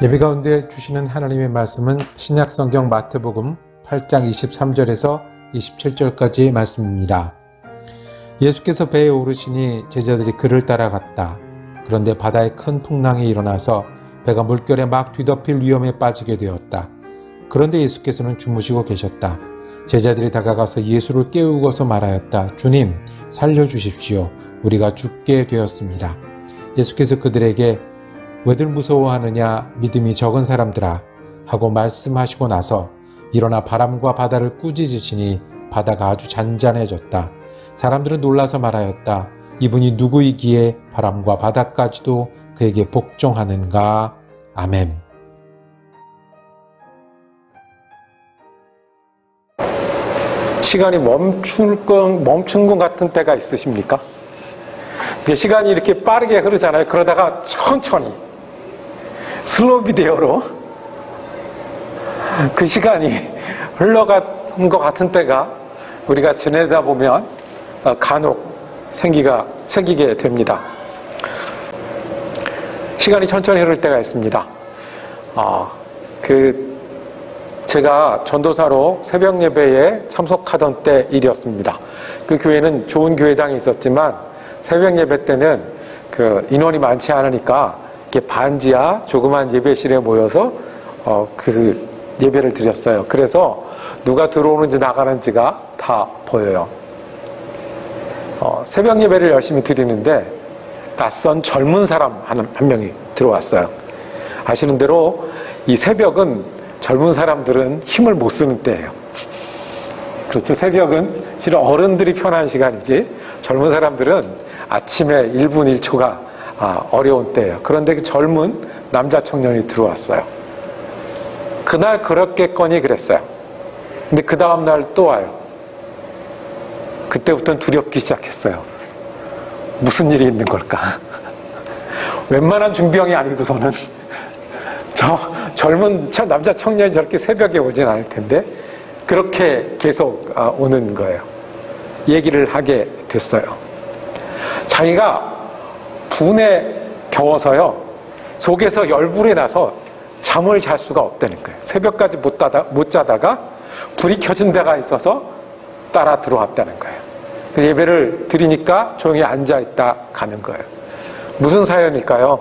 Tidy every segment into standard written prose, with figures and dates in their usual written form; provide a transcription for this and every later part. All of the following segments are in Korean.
예배 가운데 주시는 하나님의 말씀은 신약성경 마태복음 8장 23절에서 27절까지의 말씀입니다. 예수께서 배에 오르시니 제자들이 그를 따라갔다. 그런데 바다에 큰 풍랑이 일어나서 배가 물결에 막 뒤덮일 위험에 빠지게 되었다. 그런데 예수께서는 주무시고 계셨다. 제자들이 다가가서 예수를 깨우고서 말하였다. 주님, 살려주십시오. 우리가 죽게 되었습니다. 예수께서 그들에게 왜들 무서워하느냐, 믿음이 적은 사람들아 하고 말씀하시고 나서 일어나 바람과 바다를 꾸짖으시니 바다가 아주 잔잔해졌다. 사람들은 놀라서 말하였다. 이분이 누구이기에 바람과 바다까지도 그에게 복종하는가. 아멘. 시간이 멈춘 것 같은 때가 있으십니까? 시간이 이렇게 빠르게 흐르잖아요. 그러다가 천천히 슬로우 비디오로 그 시간이 흘러간 것 같은 때가 우리가 지내다 보면 간혹 생기게 됩니다. 시간이 천천히 흐를 때가 있습니다. 제가 전도사로 새벽 예배에 참석하던 때 일이었습니다. 그 교회는 좋은 교회당이 있었지만 새벽 예배 때는 그 인원이 많지 않으니까 이렇게 반지하 조그만 예배실에 모여서 그 예배를 드렸어요. 그래서 누가 들어오는지 나가는지가 다 보여요. 새벽 예배를 열심히 드리는데 낯선 젊은 사람 한 명이 들어왔어요. 아시는 대로 이 새벽은 젊은 사람들은 힘을 못 쓰는 때예요. 그렇죠. 새벽은 실은 어른들이 편한 시간이지 젊은 사람들은 아침에 1분 1초가 어려운 때예요. 그런데 그 젊은 남자 청년이 들어왔어요. 그날 그렇겠거니 그랬어요. 근데 그 다음날 또 와요. 그때부터는 두렵기 시작했어요. 무슨 일이 있는 걸까? 웬만한 준비형이 아니고서는 저 젊은 남자 청년이 저렇게 새벽에 오진 않을 텐데 그렇게 계속 오는 거예요. 얘기를 하게 됐어요. 자기가 분에 겨워서요 속에서 열불이 나서 잠을 잘 수가 없다는 거예요. 새벽까지 못 자다가 불이 켜진 데가 있어서 따라 들어왔다는 거예요. 그 예배를 드리니까 조용히 앉아있다 가는 거예요. 무슨 사연일까요?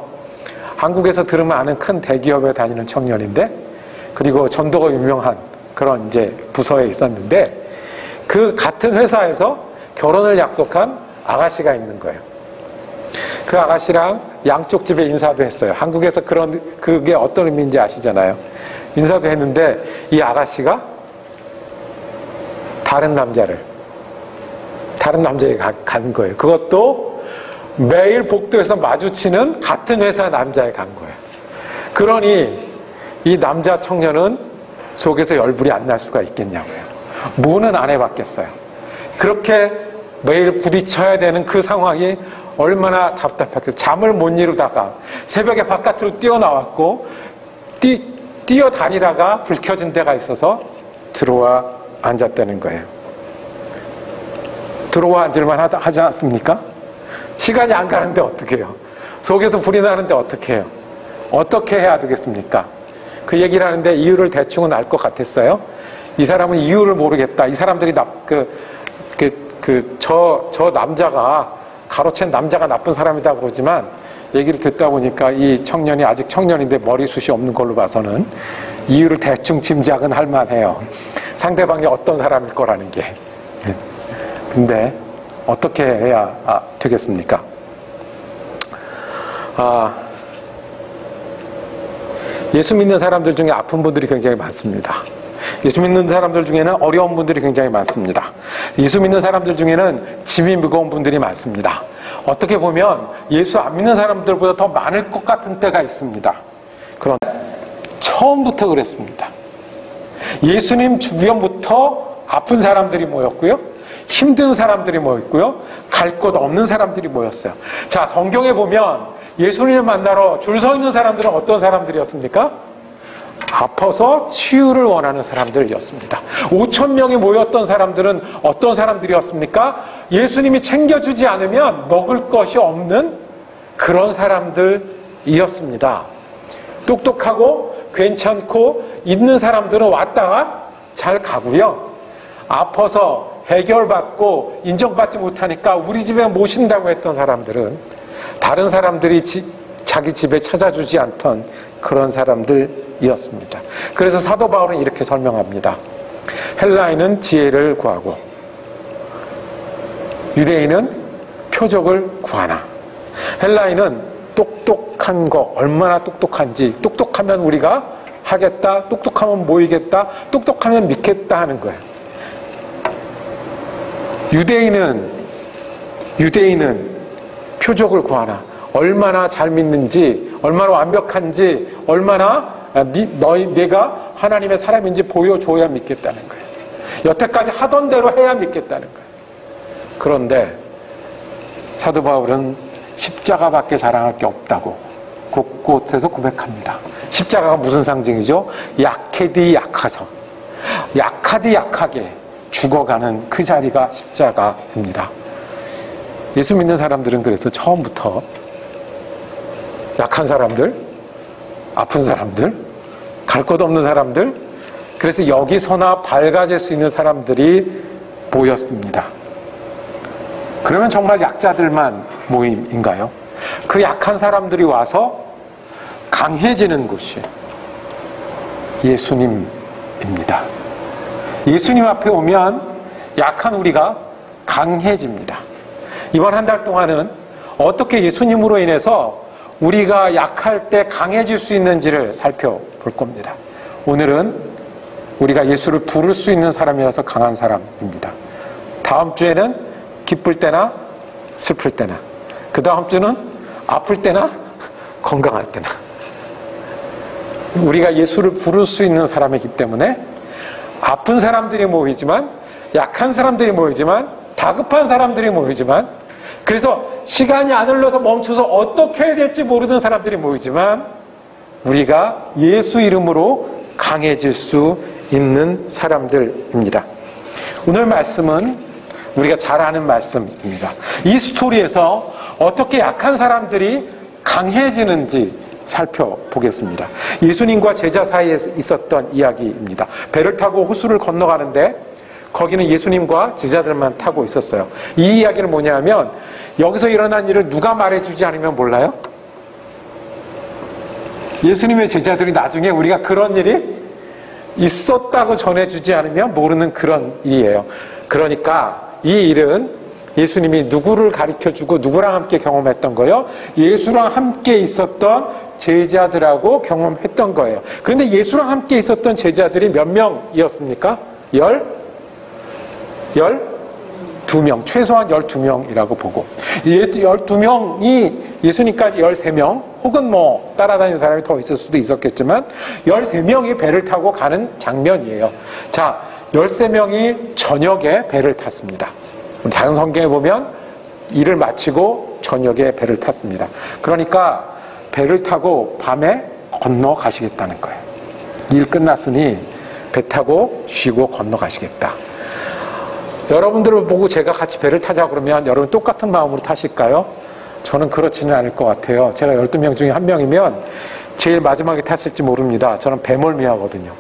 한국에서 들으면 아는 큰 대기업에 다니는 청년인데 그리고 전도가 유명한 그런 이제 부서에 있었는데 그 같은 회사에서 결혼을 약속한 아가씨가 있는 거예요. 그 아가씨랑 양쪽 집에 인사도 했어요. 한국에서 그게 어떤 의미인지 아시잖아요. 인사도 했는데 이 아가씨가 다른 남자에게 간 거예요. 그것도 매일 복도에서 마주치는 같은 회사 남자에 간 거예요. 그러니 이 남자 청년은 속에서 열불이 안 날 수가 있겠냐고요. 뭐는 안 해봤겠어요. 그렇게 매일 부딪혀야 되는 그 상황이 얼마나 답답했겠어요. 잠을 못 이루다가 새벽에 바깥으로 뛰어나왔고 뛰어다니다가 불 켜진 데가 있어서 들어와 앉았다는 거예요. 들어와 앉을만 하지 않습니까? 시간이 안 가는데 어떻게 해요? 속에서 불이 나는데 어떻게 해요? 어떻게 해야 되겠습니까? 그 얘기를 하는데 이유를 대충은 알 것 같았어요. 이 사람은 이유를 모르겠다. 이 사람들이 저 남자가 가로챈 남자가 나쁜 사람이다 그러지만 얘기를 듣다 보니까 이 청년이 아직 청년인데 머리숱이 없는 걸로 봐서는 이유를 대충 짐작은 할 만해요. 상대방이 어떤 사람일 거라는 게. 근데 어떻게 해야 되겠습니까? 예수 믿는 사람들 중에 아픈 분들이 굉장히 많습니다. 예수 믿는 사람들 중에는 어려운 분들이 굉장히 많습니다. 예수 믿는 사람들 중에는 짐이 무거운 분들이 많습니다. 어떻게 보면 예수 안 믿는 사람들보다 더 많을 것 같은 때가 있습니다. 그런데 처음부터 그랬습니다. 예수님 주변부터 아픈 사람들이 모였고요. 힘든 사람들이 모였고요. 갈 곳 없는 사람들이 모였어요. 자, 성경에 보면 예수님을 만나러 줄 서 있는 사람들은 어떤 사람들이었습니까? 아파서 치유를 원하는 사람들이었습니다. 5,000명이 모였던 사람들은 어떤 사람들이었습니까? 예수님이 챙겨주지 않으면 먹을 것이 없는 그런 사람들이었습니다. 똑똑하고 괜찮고 있는 사람들은 왔다가 잘 가고요. 아파서 해결받고 인정받지 못하니까 우리 집에 모신다고 했던 사람들은 다른 사람들이 자기 집에 찾아주지 않던 그런 사람들이었습니다. 그래서 사도 바울은 이렇게 설명합니다. 헬라인은 지혜를 구하고 유대인은 표적을 구하나. 헬라인은 똑똑한 거, 얼마나 똑똑한지, 똑똑하면 우리가 하겠다, 똑똑하면 모이겠다, 똑똑하면 믿겠다 하는 거예요. 유대인은 표적을 구하나. 얼마나 잘 믿는지, 얼마나 완벽한지, 얼마나 내가 하나님의 사람인지 보여줘야 믿겠다는 거예요. 여태까지 하던 대로 해야 믿겠다는 거예요. 그런데 사도 바울은 십자가밖에 자랑할 게 없다고 곳곳에서 고백합니다. 십자가가 무슨 상징이죠? 약해디 약하서, 약하디 약하게 죽어가는 그 자리가 십자가입니다. 예수 믿는 사람들은 그래서 처음부터 약한 사람들, 아픈 사람들, 갈 곳 없는 사람들, 그래서 여기서나 밝아질 수 있는 사람들이 모였습니다. 그러면 정말 약자들만 모임인가요? 그 약한 사람들이 와서 강해지는 곳이 예수님입니다. 예수님 앞에 오면 약한 우리가 강해집니다. 이번 한 달 동안은 어떻게 예수님으로 인해서 우리가 약할 때 강해질 수 있는지를 살펴볼 겁니다. 오늘은 우리가 예수를 부를 수 있는 사람이라서 강한 사람입니다. 다음 주에는 기쁠 때나 슬플 때나, 그 다음 주는 아플 때나 건강할 때나 우리가 예수를 부를 수 있는 사람이기 때문에 아픈 사람들이 모이지만, 약한 사람들이 모이지만, 다급한 사람들이 모이지만, 그래서 시간이 안 흘러서 멈춰서 어떻게 해야 될지 모르는 사람들이 모이지만 우리가 예수 이름으로 강해질 수 있는 사람들입니다. 오늘 말씀은 우리가 잘 아는 말씀입니다. 이 스토리에서 어떻게 약한 사람들이 강해지는지 살펴보겠습니다. 예수님과 제자 사이에 있었던 이야기입니다. 배를 타고 호수를 건너가는데 거기는 예수님과 제자들만 타고 있었어요. 이 이야기는 뭐냐면 여기서 일어난 일을 누가 말해주지 않으면 몰라요? 예수님의 제자들이 나중에 우리가 그런 일이 있었다고 전해주지 않으면 모르는 그런 일이에요. 그러니까 이 일은 예수님이 누구를 가르쳐주고 누구랑 함께 경험했던 거예요? 예수랑 함께 있었던 제자들하고 경험했던 거예요. 그런데 예수랑 함께 있었던 제자들이 몇 명이었습니까? 12명, 최소한 12명이라고 보고, 12명이 예수님까지 13명, 혹은 뭐 따라다니는 사람이 더 있을 수도 있었겠지만 13명이 배를 타고 가는 장면이에요. 자, 13명이 저녁에 배를 탔습니다. 다른 성경에 보면 일을 마치고 저녁에 배를 탔습니다. 그러니까 배를 타고 밤에 건너가시겠다는 거예요. 일 끝났으니 배 타고 쉬고 건너가시겠다. 여러분들을 보고 제가 같이 배를 타자 그러면 여러분 똑같은 마음으로 타실까요? 저는 그렇지는 않을 것 같아요. 제가 12명 중에 한 명이면 제일 마지막에 탔을지 모릅니다. 저는 배멀미하거든요.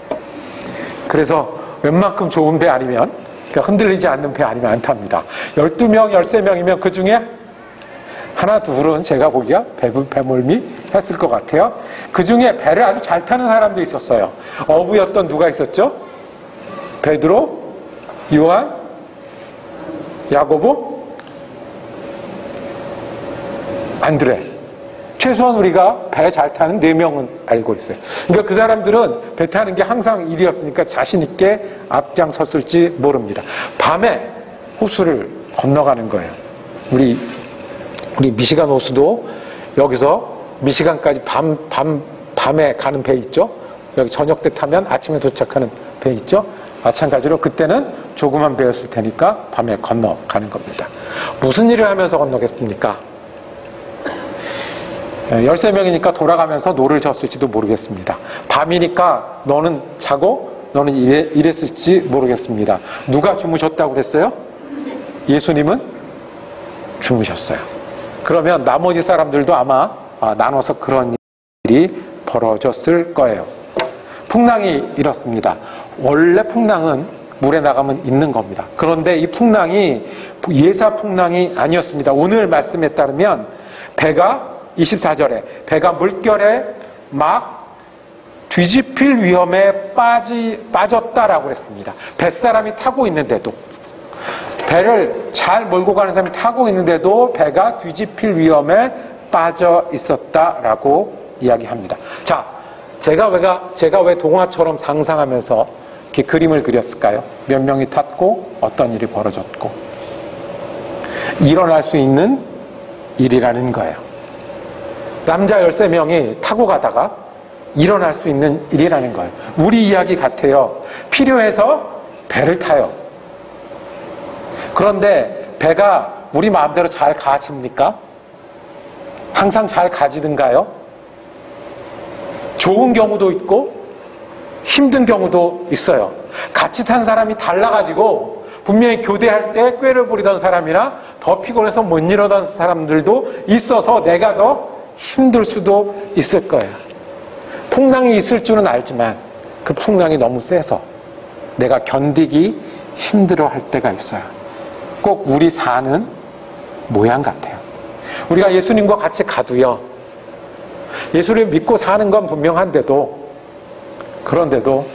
그래서 웬만큼 좋은 배 아니면, 그러니까 흔들리지 않는 배 아니면 안 탑니다. 12명, 13명이면 그 중에 하나, 둘은 제가 보기가 배멀미 했을 것 같아요. 그 중에 배를 아주 잘 타는 사람도 있었어요. 어부였던 누가 있었죠? 베드로, 요한, 야고보, 안드레. 최소한 우리가 배 잘 타는 4명은 알고 있어요. 그러니까 그 사람들은 배 타는 게 항상 일이었으니까 자신 있게 앞장섰을지 모릅니다. 밤에 호수를 건너가는 거예요. 우리 미시간 호수도 여기서 미시간까지 밤에 가는 배 있죠? 여기 저녁 때 타면 아침에 도착하는 배 있죠? 마찬가지로 그때는 조그만 배였을 테니까 밤에 건너가는 겁니다. 무슨 일을 하면서 건너겠습니까? 13명이니까 돌아가면서 노를 졌을지도 모르겠습니다. 밤이니까 너는 자고 너는 일했을지 모르겠습니다. 누가 주무셨다고 그랬어요? 예수님은 주무셨어요. 그러면 나머지 사람들도 아마 나눠서 그런 일이 벌어졌을 거예요. 풍랑이 이렇습니다. 원래 풍랑은 물에 나가면 있는 겁니다. 그런데 이 풍랑이 예사 풍랑이 아니었습니다. 오늘 말씀에 따르면 배가 24절에 배가 물결에 막 뒤집힐 위험에 빠졌다라고 했습니다. 뱃사람이 타고 있는데도, 배를 잘 몰고 가는 사람이 타고 있는데도 배가 뒤집힐 위험에 빠져 있었다라고 이야기합니다. 자, 제가 왜 동화처럼 상상하면서 이렇게 그림을 그렸을까요? 몇 명이 탔고 어떤 일이 벌어졌고 일어날 수 있는 일이라는 거예요. 남자 13명이 타고 가다가 일어날 수 있는 일이라는 거예요. 우리 이야기 같아요. 필요해서 배를 타요. 그런데 배가 우리 마음대로 잘 가집니까? 항상 잘 가지든가요? 좋은 경우도 있고 힘든 경우도 있어요. 같이 탄 사람이 달라가지고 분명히 교대할 때 꾀를 부리던 사람이나 더 피곤해서 못 일어던 사람들도 있어서 내가 더 힘들 수도 있을 거예요. 풍랑이 있을 줄은 알지만 그 풍랑이 너무 세서 내가 견디기 힘들어 할 때가 있어요. 꼭 우리 사는 모양 같아요. 우리가 예수님과 같이 가도요, 예수를 믿고 사는 건 분명한데도, 그런데도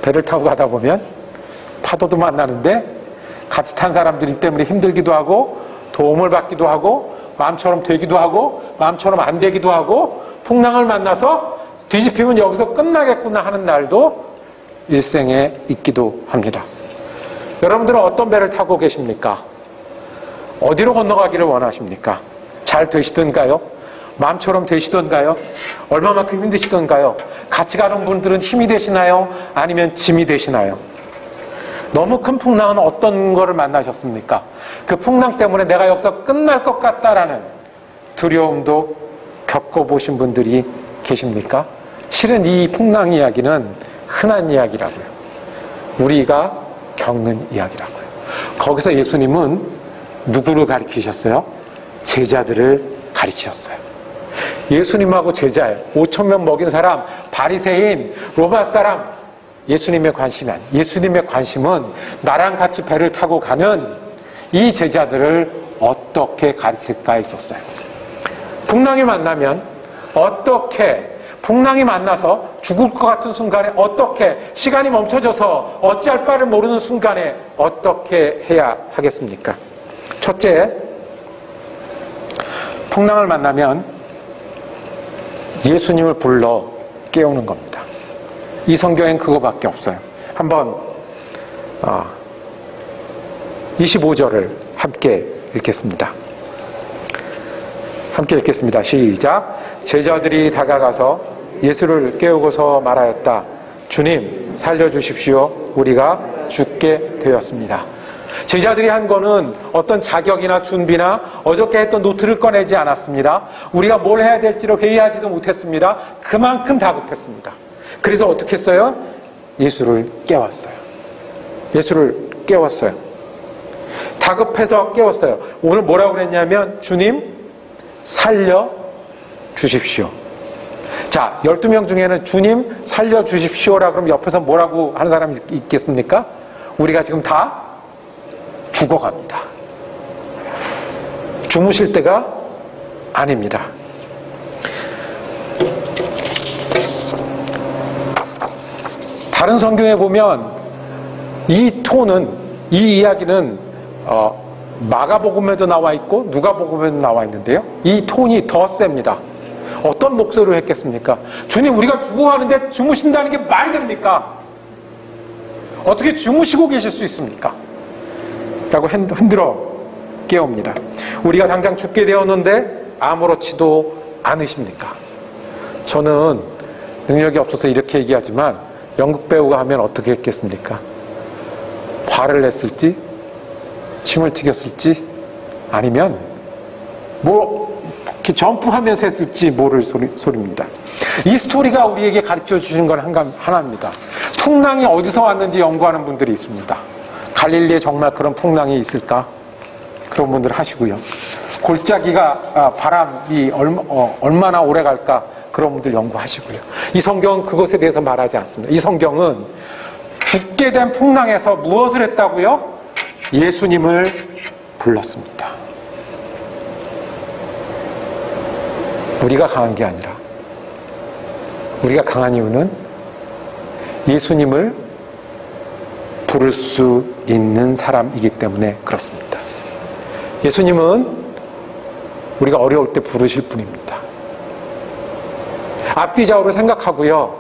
배를 타고 가다 보면 파도도 만나는데 같이 탄 사람들 때문에 힘들기도 하고 도움을 받기도 하고 마음처럼 되기도 하고 마음처럼 안 되기도 하고 풍랑을 만나서 뒤집히면 여기서 끝나겠구나 하는 날도 일생에 있기도 합니다. 여러분들은 어떤 배를 타고 계십니까? 어디로 건너가기를 원하십니까? 잘 되시던가요? 마음처럼 되시던가요? 얼마만큼 힘드시던가요? 같이 가는 분들은 힘이 되시나요? 아니면 짐이 되시나요? 너무 큰 풍랑은 어떤 거를 만나셨습니까? 그 풍랑 때문에 내가 여기서 끝날 것 같다라는 두려움도 겪어보신 분들이 계십니까? 실은 이 풍랑 이야기는 흔한 이야기라고요. 우리가 겪는 이야기라고요. 거기서 예수님은 누구를 가리키셨어요? 제자들을 가르치셨어요. 예수님하고 제자예요. 5,000명 먹인 사람, 바리새인, 로마 사람, 예수님의 관심이 아니에요. 예수님의 관심은 나랑 같이 배를 타고 가는 이 제자들을 어떻게 가르칠까 있었어요. 풍랑이 만나면 어떻게, 풍랑이 만나서 죽을 것 같은 순간에 어떻게, 시간이 멈춰져서 어찌할 바를 모르는 순간에 어떻게 해야 하겠습니까? 첫째, 풍랑을 만나면 예수님을 불러 깨우는 겁니다. 이 성경엔 그거밖에 없어요. 한번 25절을 함께 읽겠습니다. 함께 읽겠습니다. 시작. 제자들이 다가가서 예수를 깨우고서 말하였다. 주님, 살려주십시오. 우리가 죽게 되었습니다. 제자들이 한 거는 어떤 자격이나 준비나 어저께 했던 노트를 꺼내지 않았습니다. 우리가 뭘 해야 될지를 회의하지도 못했습니다. 그만큼 다급했습니다. 그래서 어떻게 했어요? 예수를 깨웠어요. 예수를 깨웠어요. 다급해서 깨웠어요. 오늘 뭐라고 그랬냐면 주님 살려주십시오. 자, 12명 중에는 주님 살려주십시오라 그러면 옆에서 뭐라고 하는 사람이 있겠습니까? 우리가 지금 다 죽어갑니다. 주무실 때가 아닙니다. 다른 성경에 보면 이 톤은, 이 이야기는 마가복음에도 나와 있고 누가복음에도 나와 있는데요. 이 톤이 더 셉니다. 어떤 목소리로 했겠습니까? 주님, 우리가 죽어가는데 주무신다는 게 말이 됩니까? 어떻게 주무시고 계실 수 있습니까? 라고 흔들어 깨웁니다. 우리가 당장 죽게 되었는데 아무렇지도 않으십니까? 저는 능력이 없어서 이렇게 얘기하지만 연극 배우가 하면 어떻게 했겠습니까? 화를 냈을지, 침을 튀겼을지, 아니면 뭐 이렇게 점프하면서 했을지 모를 소리입니다. 이 스토리가 우리에게 가르쳐 주시는 건 하나입니다. 풍랑이 어디서 왔는지 연구하는 분들이 있습니다. 갈릴리에 정말 그런 풍랑이 있을까? 그런 분들 하시고요. 골짜기가 바람이 얼마나 오래 갈까? 그런 분들 연구하시고요. 이 성경은 그것에 대해서 말하지 않습니다. 이 성경은 죽게 된 풍랑에서 무엇을 했다고요? 예수님을 불렀습니다. 우리가 강한 게 아니라, 우리가 강한 이유는 예수님을 부를 수 있는 사람이기 때문에 그렇습니다. 예수님은 우리가 어려울 때 부르실 분입니다. 앞뒤 좌우를 생각하고요.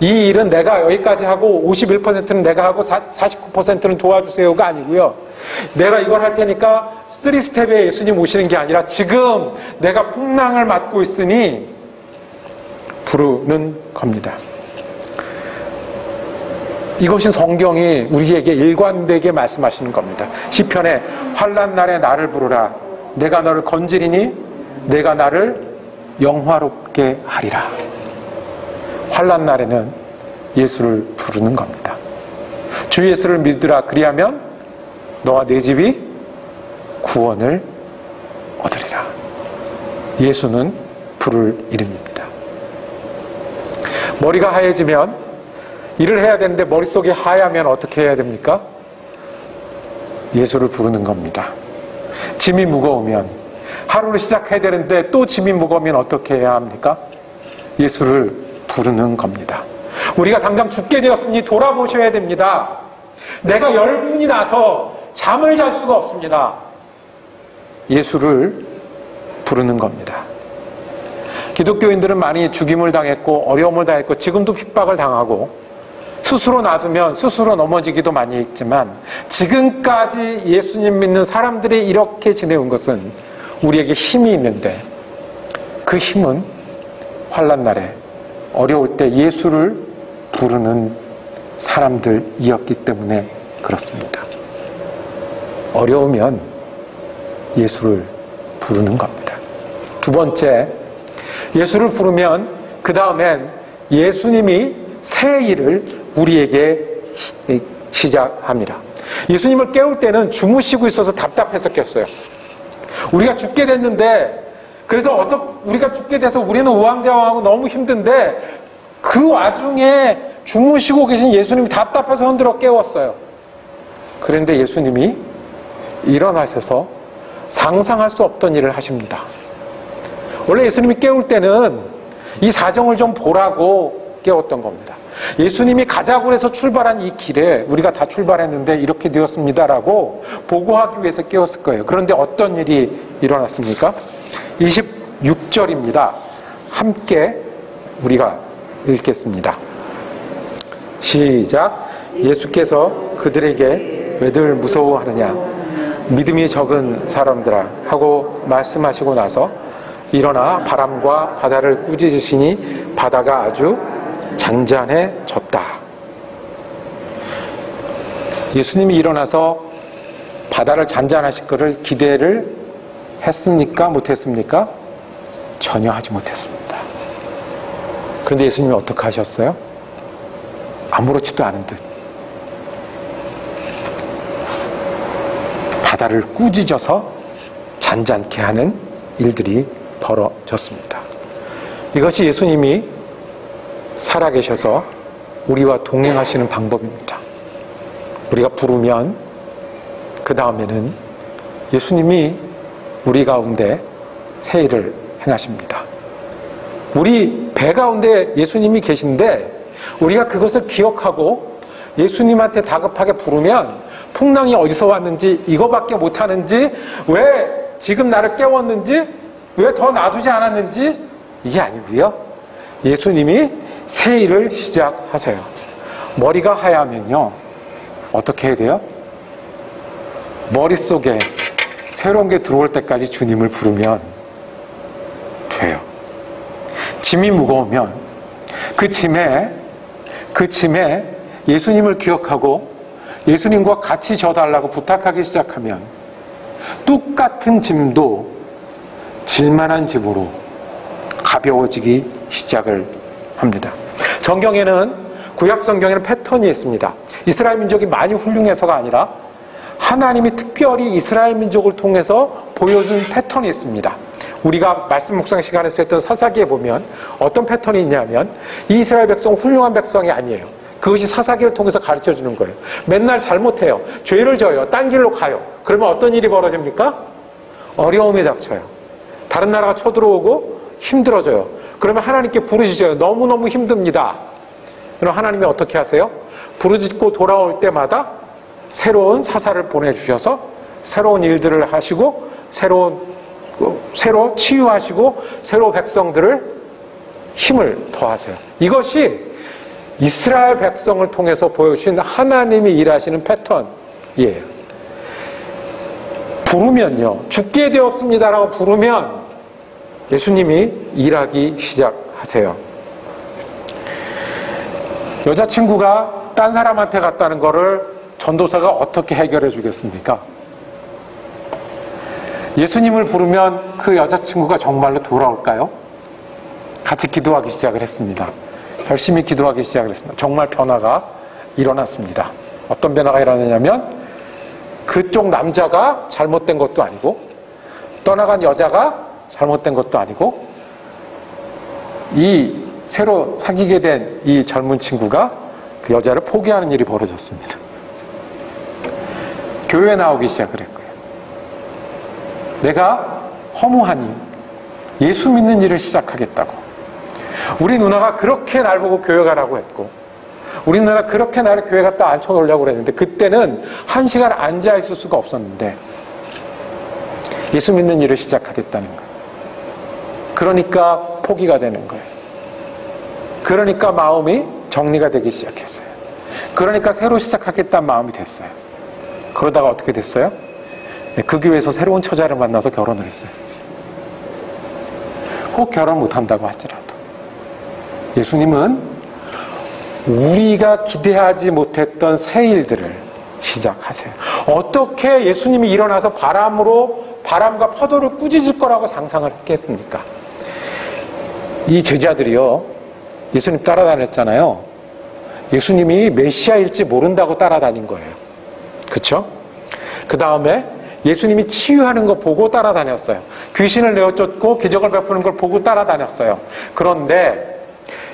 이 일은 내가 여기까지 하고 51%는 내가 하고 49%는 도와주세요가 아니고요. 내가 이걸 할 테니까 3스텝에 예수님 오시는 게 아니라 지금 내가 풍랑을 맞고 있으니 부르는 겁니다. 이것이 성경이 우리에게 일관되게 말씀하시는 겁니다. 시편에 환난 날에 나를 부르라. 내가 너를 건지리니 내가 나를 영화롭게 하리라. 환난 날에는 예수를 부르는 겁니다. 주 예수를 믿으라. 그리하면 너와 내 집이 구원을 얻으리라. 예수는 부를 이름입니다. 머리가 하얘지면 일을 해야 되는데 머릿속이 하얗면 어떻게 해야 됩니까? 예수를 부르는 겁니다. 짐이 무거우면, 하루를 시작해야 되는데 또 짐이 무거우면 어떻게 해야 합니까? 예수를 부르는 겁니다. 우리가 당장 죽게 되었으니 돌아보셔야 됩니다. 내가 열분이 나서 잠을 잘 수가 없습니다. 예수를 부르는 겁니다. 기독교인들은 많이 죽임을 당했고 어려움을 당했고 지금도 핍박을 당하고 스스로 놔두면 스스로 넘어지기도 많이 했지만 지금까지 예수님 믿는 사람들이 이렇게 지내온 것은 우리에게 힘이 있는데 그 힘은 환난 날에 어려울 때 예수를 부르는 사람들이었기 때문에 그렇습니다. 어려우면 예수를 부르는 겁니다. 두 번째, 예수를 부르면 그 다음엔 예수님이 새 일을 우리에게 시작합니다. 예수님을 깨울 때는 주무시고 있어서 답답해서 깼어요. 우리가 죽게 됐는데, 그래서 우리가 죽게 돼서 우리는 우왕좌왕하고 너무 힘든데 그 와중에 주무시고 계신 예수님이 답답해서 흔들어 깨웠어요. 그런데 예수님이 일어나셔서 상상할 수 없던 일을 하십니다. 원래 예수님이 깨울 때는 이 사정을 좀 보라고 깨웠던 겁니다. 예수님이 가자고 해서 출발한 이 길에 우리가 다 출발했는데 이렇게 되었습니다라고 보고하기 위해서 깨웠을 거예요. 그런데 어떤 일이 일어났습니까? 26절입니다. 함께 우리가 읽겠습니다. 시작. 예수께서 그들에게 왜들 무서워하느냐 믿음이 적은 사람들아 하고 말씀하시고 나서 일어나 바람과 바다를 꾸짖으시니 바다가 아주 잔잔해졌다. 예수님이 일어나서 바다를 잔잔하실 것을 기대를 했습니까? 못했습니까? 전혀 하지 못했습니다. 그런데 예수님이 어떻게 하셨어요? 아무렇지도 않은 듯 바다를 꾸짖어서 잔잔케 하는 일들이 벌어졌습니다. 이것이 예수님이 살아계셔서 우리와 동행하시는 방법입니다. 우리가 부르면 그 다음에는 예수님이 우리 가운데 새 일을 행하십니다. 우리 배 가운데 예수님이 계신데 우리가 그것을 기억하고 예수님한테 다급하게 부르면 풍랑이 어디서 왔는지, 이거밖에 못하는지, 왜 지금 나를 깨웠는지, 왜 더 놔두지 않았는지, 이게 아니고요. 예수님이 새 일을 시작하세요. 머리가 하얗면요 어떻게 해야 돼요? 머릿속에 새로운 게 들어올 때까지 주님을 부르면 돼요. 짐이 무거우면 그 짐에 예수님을 기억하고 예수님과 같이 져달라고 부탁하기 시작하면 똑같은 짐도 질만한 짐으로 가벼워지기 시작을 합니다. 성경에는, 구약 성경에는 패턴이 있습니다. 이스라엘 민족이 많이 훌륭해서가 아니라 하나님이 특별히 이스라엘 민족을 통해서 보여준 패턴이 있습니다. 우리가 말씀 묵상 시간에서 했던 사사기에 보면 어떤 패턴이 있냐면 이 이스라엘 백성 훌륭한 백성이 아니에요. 그것이 사사기를 통해서 가르쳐주는 거예요. 맨날 잘못해요. 죄를 져요. 딴 길로 가요. 그러면 어떤 일이 벌어집니까? 어려움이 닥쳐요. 다른 나라가 쳐들어오고 힘들어져요. 그러면 하나님께 부르짖어요. 너무너무 힘듭니다. 그럼 하나님이 어떻게 하세요? 부르짖고 돌아올 때마다 새로운 사사를 보내주셔서 새로운 일들을 하시고 새로 치유하시고 새로 백성들을 힘을 더하세요. 이것이 이스라엘 백성을 통해서 보여주신 하나님이 일하시는 패턴이에요. 부르면요, 죽게 되었습니다라고 부르면 예수님이 일하기 시작하세요. 여자친구가 딴 사람한테 갔다는 거를 전도사가 어떻게 해결해 주겠습니까? 예수님을 부르면 그 여자친구가 정말로 돌아올까요? 같이 기도하기 시작을 했습니다. 열심히 기도하기 시작을 했습니다. 정말 변화가 일어났습니다. 어떤 변화가 일어나냐면 그쪽 남자가 잘못된 것도 아니고 떠나간 여자가 잘못된 것도 아니고 이 새로 사귀게 된 이 젊은 친구가 그 여자를 포기하는 일이 벌어졌습니다. 교회에 나오기 시작을 했고요. 내가 허무하니 예수 믿는 일을 시작하겠다고. 우리 누나가 그렇게 날 보고 교회 가라고 했고 우리 누나가 그렇게 나를 교회 갖다 앉혀놓으려고 그랬는데 그때는 한 시간 앉아있을 수가 없었는데 예수 믿는 일을 시작하겠다는 거예요. 그러니까 포기가 되는 거예요. 그러니까 마음이 정리가 되기 시작했어요. 그러니까 새로 시작하겠다는 마음이 됐어요. 그러다가 어떻게 됐어요? 그 교회에서 새로운 처자를 만나서 결혼을 했어요. 꼭 결혼 못한다고 할지라도 예수님은 우리가 기대하지 못했던 새 일들을 시작하세요. 어떻게 예수님이 일어나서 바람과 파도를 꾸짖을 거라고 상상을 했겠습니까? 이 제자들이요, 예수님 따라다녔잖아요. 예수님이 메시아일지 모른다고 따라다닌 거예요. 그렇죠? 그 다음에 예수님이 치유하는 거 보고 따라다녔어요. 귀신을 내어쫓고 기적을 베푸는 걸 보고 따라다녔어요. 그런데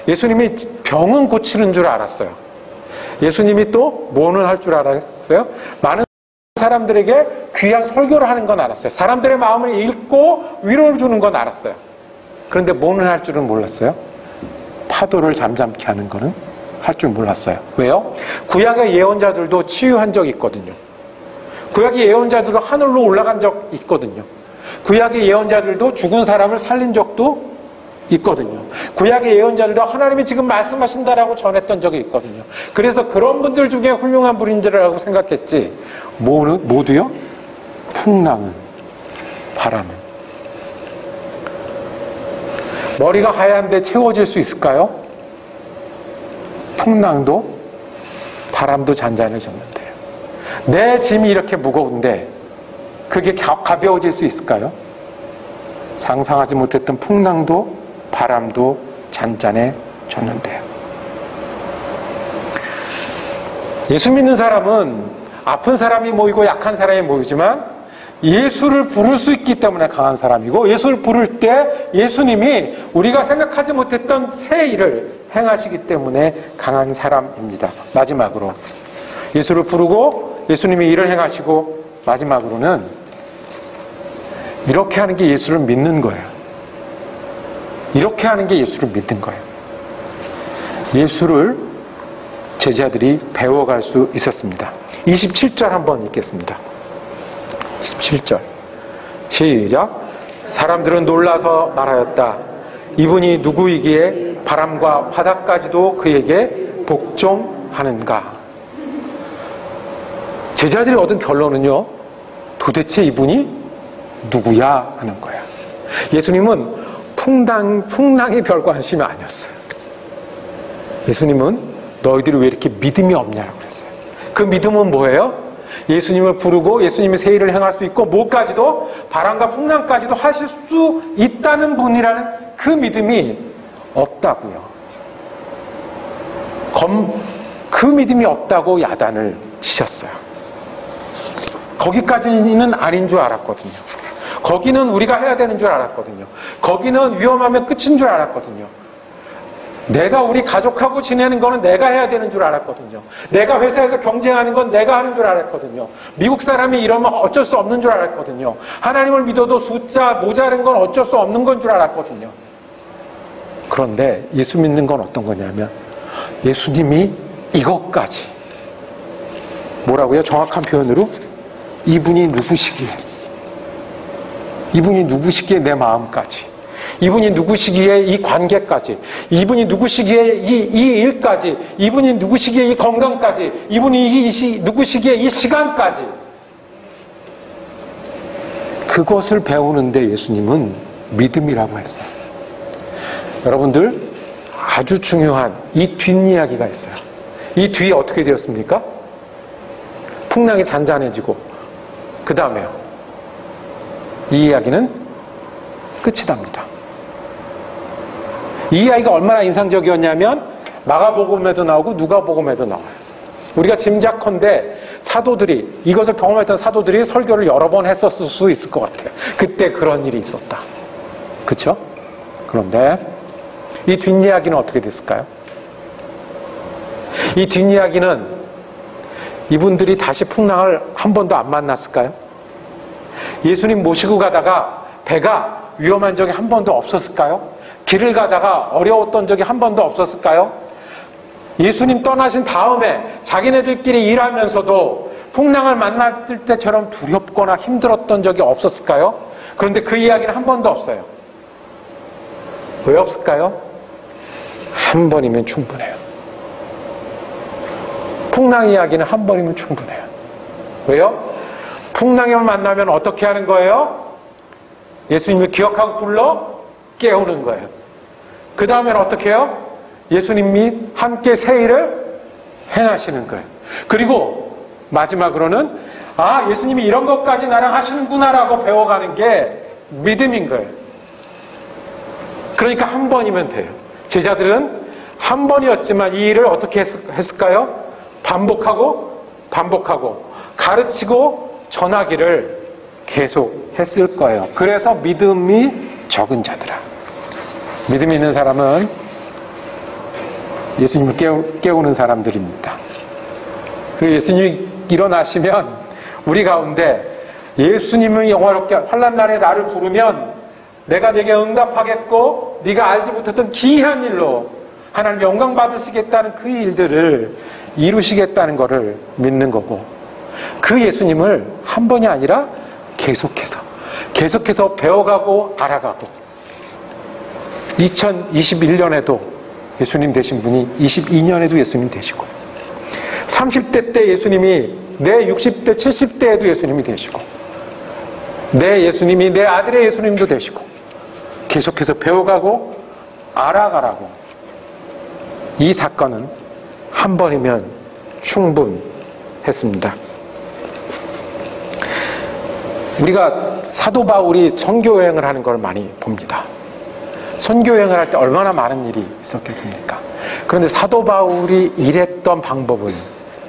예수님이 병은 고치는 줄 알았어요. 예수님이 또 뭐는 할 줄 알았어요? 많은 사람들에게 귀한 설교를 하는 건 알았어요. 사람들의 마음을 읽고 위로를 주는 건 알았어요. 그런데 뭐는 할 줄은 몰랐어요. 파도를 잠잠케 하는 거는 할 줄 몰랐어요. 왜요? 구약의 예언자들도 치유한 적이 있거든요. 구약의 예언자들도 하늘로 올라간 적 있거든요. 구약의 예언자들도 죽은 사람을 살린 적도 있거든요. 구약의 예언자들도 하나님이 지금 말씀하신다라고 전했던 적이 있거든요. 그래서 그런 분들 중에 훌륭한 분인지라고 생각했지 모두요? 풍랑은, 바람은. 머리가 하얀데 채워질 수 있을까요? 풍랑도 바람도 잔잔해졌는데요. 내 짐이 이렇게 무거운데 그게 가벼워질 수 있을까요? 상상하지 못했던 풍랑도 바람도 잔잔해졌는데요. 예수 믿는 사람은 아픈 사람이 모이고 약한 사람이 모이지만 예수를 부를 수 있기 때문에 강한 사람이고 예수를 부를 때 예수님이 우리가 생각하지 못했던 새 일을 행하시기 때문에 강한 사람입니다. 마지막으로 예수를 부르고 예수님이 일을 행하시고 마지막으로는 이렇게 하는 게 예수를 믿는 거예요. 이렇게 하는 게 예수를 믿는 거예요. 예수를 제자들이 배워갈 수 있었습니다. 27절 한번 읽겠습니다. 27절 시작. 사람들은 놀라서 말하였다. 이분이 누구이기에 바람과 바다까지도 그에게 복종하는가. 제자들이 얻은 결론은요, 도대체 이분이 누구야 하는 거야. 예수님은 풍랑에 별 관심이 아니었어요. 예수님은 너희들이 왜 이렇게 믿음이 없냐고 그랬어요. 그 믿음은 뭐예요? 예수님을 부르고 예수님이 새 일을 행할 수 있고 뭐까지도 바람과 풍랑까지도 하실 수 있다는 분이라는 그 믿음이 없다고요. 그 믿음이 없다고 야단을 치셨어요. 거기까지는 아닌 줄 알았거든요. 거기는 우리가 해야 되는 줄 알았거든요. 거기는 위험하면 끝인 줄 알았거든요. 내가 우리 가족하고 지내는 거는 내가 해야 되는 줄 알았거든요. 내가 회사에서 경쟁하는 건 내가 하는 줄 알았거든요. 미국 사람이 이러면 어쩔 수 없는 줄 알았거든요. 하나님을 믿어도 숫자 모자른 건 어쩔 수 없는 건 줄 알았거든요. 그런데 예수 믿는 건 어떤 거냐면 예수님이 이것까지 뭐라고요? 정확한 표현으로 이분이 누구시기에 내 마음까지, 이분이 누구시기에 이 관계까지, 이분이 누구시기에 이 일까지, 이분이 누구시기에 이 건강까지, 이분이 누구시기에 이 시간까지, 그것을 배우는데 예수님은 믿음이라고 했어요. 여러분들, 아주 중요한 이 뒷이야기가 있어요. 이 뒤에 어떻게 되었습니까? 풍랑이 잔잔해지고 그 다음에요. 이 이야기는 끝이 납니다. 이 이야기가 얼마나 인상적이었냐면 마가복음에도 나오고 누가복음에도 나와요. 우리가 짐작컨대 사도들이, 이것을 경험했던 사도들이 설교를 여러 번 했었을 수 있을 것 같아요. 그때 그런 일이 있었다. 그렇죠? 그런데 이 뒷이야기는 어떻게 됐을까요? 이 뒷이야기는 이분들이 다시 풍랑을 한 번도 안 만났을까요? 예수님 모시고 가다가 배가 위험한 적이 한 번도 없었을까요? 길을 가다가 어려웠던 적이 한 번도 없었을까요? 예수님 떠나신 다음에 자기네들끼리 일하면서도 풍랑을 만났을 때처럼 두렵거나 힘들었던 적이 없었을까요? 그런데 그 이야기는 한 번도 없어요. 왜 없을까요? 한 번이면 충분해요. 풍랑 이야기는 한 번이면 충분해요. 왜요? 풍랑을 만나면 어떻게 하는 거예요? 예수님을 기억하고 불러 깨우는 거예요. 그 다음엔 어떻게 해요? 예수님이 함께 새 일을 행하시는 거예요. 그리고 마지막으로는 예수님이 이런 것까지 나랑 하시는구나라고 배워가는 게 믿음인 거예요. 그러니까 한 번이면 돼요. 제자들은 한 번이었지만 이 일을 어떻게 했을까요? 반복하고 가르치고 전하기를 계속 했을 거예요. 그래서 믿음이 적은 자들아. 믿음이 있는 사람은 예수님을 깨우는 사람들입니다. 그 예수님이 일어나시면 우리 가운데 예수님을 영화롭게 환난 날에 나를 부르면 내가 네게 응답하겠고 네가 알지 못했던 기이한 일로 하나님 영광 받으시겠다는 그 일들을 이루시겠다는 것을 믿는 거고, 그 예수님을 한 번이 아니라 계속해서 배워가고 알아가고, 2021년에도 예수님 되신 분이 22년에도 예수님 되시고, 30대 때 예수님이 내 60대 70대에도 예수님이 되시고, 내 예수님이 내 아들의 예수님도 되시고, 계속해서 배워가고 알아가라고. 이 사건은 한 번이면 충분했습니다. 우리가 사도 바울이 선교여행을 하는 걸 많이 봅니다. 선교여행을 할 때 얼마나 많은 일이 있었겠습니까? 그런데 사도 바울이 일했던 방법은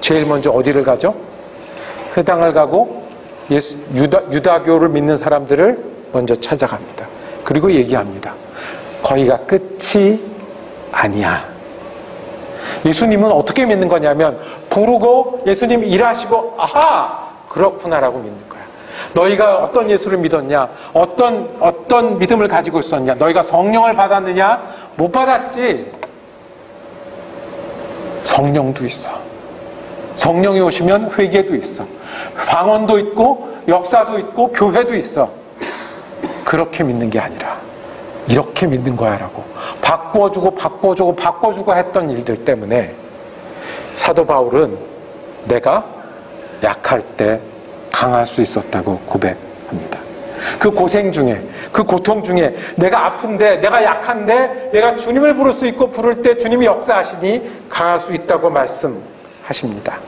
제일 먼저 어디를 가죠? 회당을 가고 유다교를 믿는 사람들을 먼저 찾아갑니다. 그리고 얘기합니다. 거기가 끝이 아니야. 예수님은 어떻게 믿는 거냐면 부르고 예수님 일하시고 그렇구나라고 믿는 거야. 너희가 어떤 예수를 믿었냐? 어떤 믿음을 가지고 있었냐? 너희가 성령을 받았느냐? 못 받았지. 성령도 있어. 성령이 오시면 회개도 있어. 방언도 있고 역사도 있고 교회도 있어. 그렇게 믿는 게 아니라 이렇게 믿는 거야 라고 바꿔주고 했던 일들 때문에 사도 바울은 내가 약할 때 강할 수 있었다고 고백합니다. 그 고생 중에, 그 고통 중에 내가 아픈데, 내가 약한데 내가 주님을 부를 수 있고 부를 때 주님이 역사하시니 강할 수 있다고 말씀하십니다.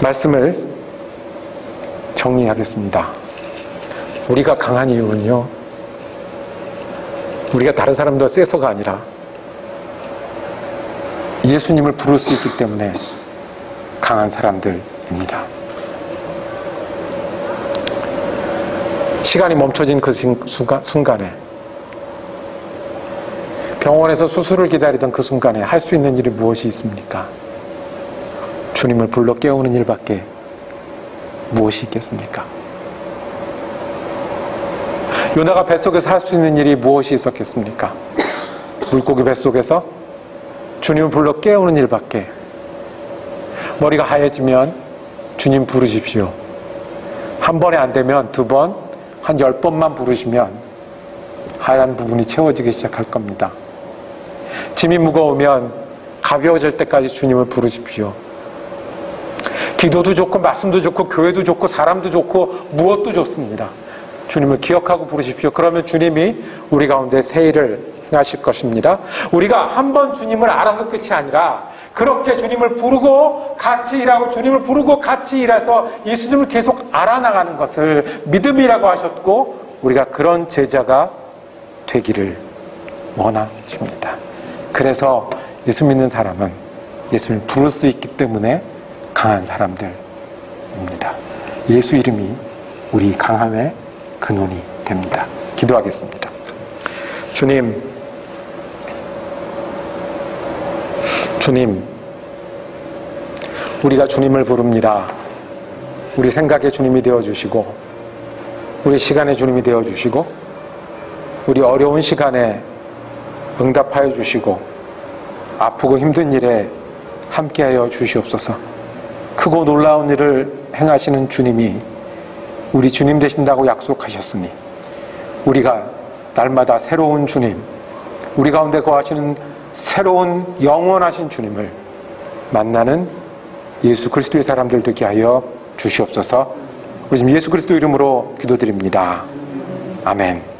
말씀을 정리하겠습니다. 우리가 강한 이유는요, 우리가 다른 사람보다 세서가 아니라 예수님을 부를 수 있기 때문에 강한 사람들입니다. 시간이 멈춰진 그 순간에, 병원에서 수술을 기다리던 그 순간에 할 수 있는 일이 무엇이 있습니까? 주님을 불러 깨우는 일밖에 무엇이 있겠습니까? 요나가 뱃속에서 할 수 있는 일이 무엇이 있었겠습니까? 물고기 뱃속에서 주님을 불러 깨우는 일밖에. 머리가 하얘지면 주님 부르십시오. 한 번에 안 되면 2번, 한 10번만 부르시면 하얀 부분이 채워지기 시작할 겁니다. 짐이 무거우면 가벼워질 때까지 주님을 부르십시오. 기도도 좋고 말씀도 좋고 교회도 좋고 사람도 좋고 무엇도 좋습니다. 주님을 기억하고 부르십시오. 그러면 주님이 우리 가운데 새 일을 행하실 것입니다. 우리가 한 번 주님을 알아서 끝이 아니라 그렇게 주님을 부르고 같이 일하고 주님을 부르고 같이 일해서 예수님을 계속 알아나가는 것을 믿음이라고 하셨고, 우리가 그런 제자가 되기를 원하십니다. 그래서 예수 믿는 사람은 예수를 부를 수 있기 때문에 강한 사람들입니다. 예수 이름이 우리 강함의 근원이 됩니다. 기도하겠습니다. 주님, 우리가 주님을 부릅니다. 우리 생각의 주님이 되어주시고, 우리 시간의 주님이 되어주시고, 우리 어려운 시간에 응답하여 주시고, 아프고 힘든 일에 함께하여 주시옵소서. 크고 놀라운 일을 행하시는 주님이 우리 주님 되신다고 약속하셨으니, 우리가 날마다 새로운 주님, 우리 가운데 거하시는 새로운 영원하신 주님을 만나는 예수 그리스도의 사람들 되게 하여 주시옵소서. 우리 지금 예수 그리스도 이름으로 기도드립니다. 아멘.